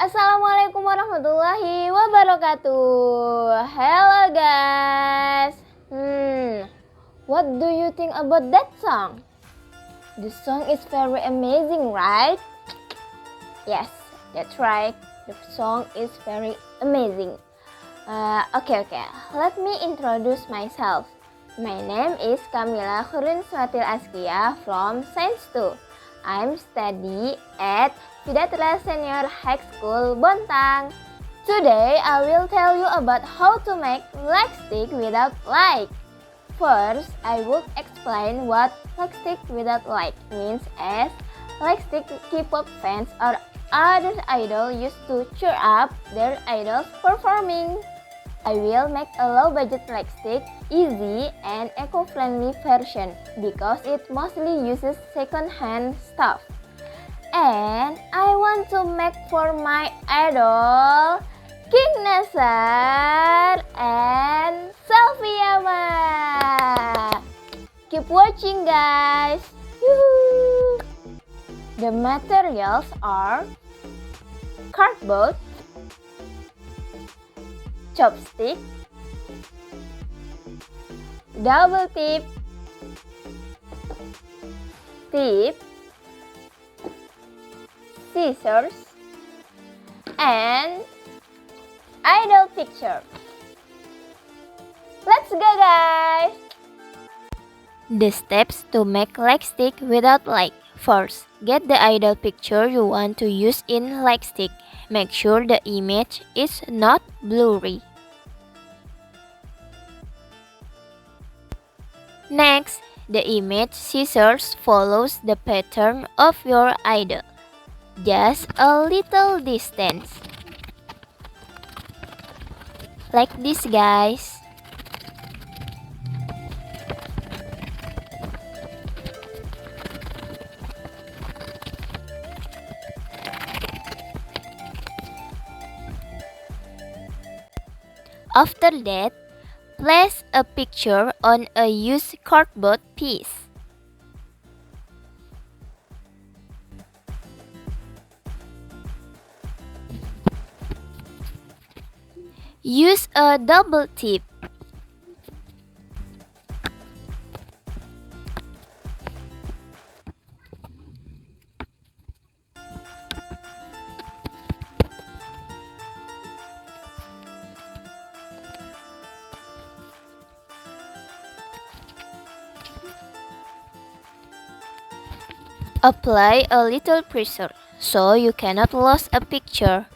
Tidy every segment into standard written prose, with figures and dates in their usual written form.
Assalamualaikum warahmatullahi wabarakatuh. Hello guys. What do you think about that song? The song is very amazing, right? Yes, that's right. The song is very amazing. Okay. Let me introduce myself. My name is Kamila Khurin Swatil Askia from Science 2. I'm study at Vidatra Senior High School, Bontang. Today, I will tell you about how to make lightstick without light. First, I will explain what lightstick without light means as lightstick K-pop fans or other idols used to cheer up their idols performing. I will make a low-budget lightstick easy and eco-friendly version because it mostly uses second-hand stuff. And I want to make for my idol King Nasar and Sofiyama. Keep watching guys. Yoo-hoo. The materials are cardboard, chopstick, double tip, scissors, and idol picture. Let's go guys! The steps to make lightstick without light. First, get the idol picture you want to use in lightstick. Make sure the image is not blurry. Next, the image scissors follows the pattern of your idol. Just a little distance. Like this guys. After that, place a picture on a used cardboard piece. Use a double tip. Apply a little pressure so you cannot lose a picture.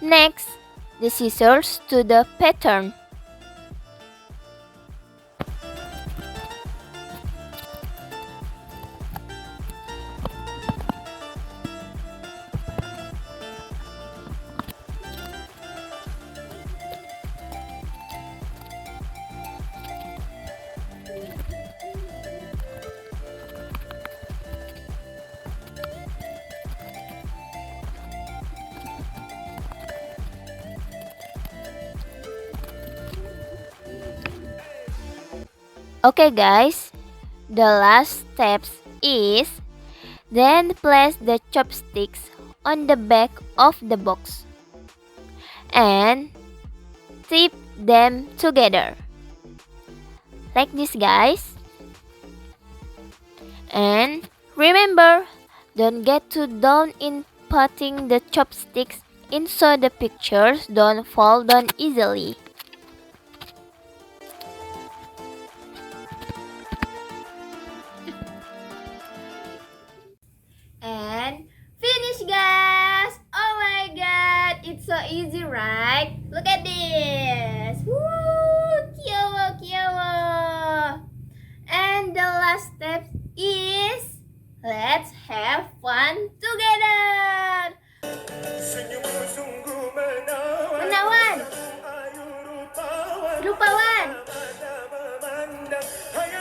Next, the scissors to the pattern. Okay guys, the last steps is then place the chopsticks on the back of the box and tip them together like this guys. And remember, don't get too down in putting the chopsticks in so the pictures don't fall down easily. And finish guys! Oh my god, it's so easy right? Look at this! Woo! Kyowo! And the last step is let's have fun together! Menawan! Rupawan!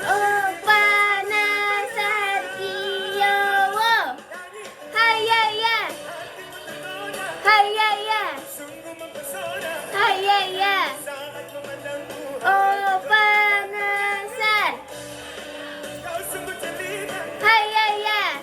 Oh, panasar Kyowo! Hayaya! Oh, panasar! Hayaya!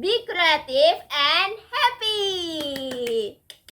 be creative and happy.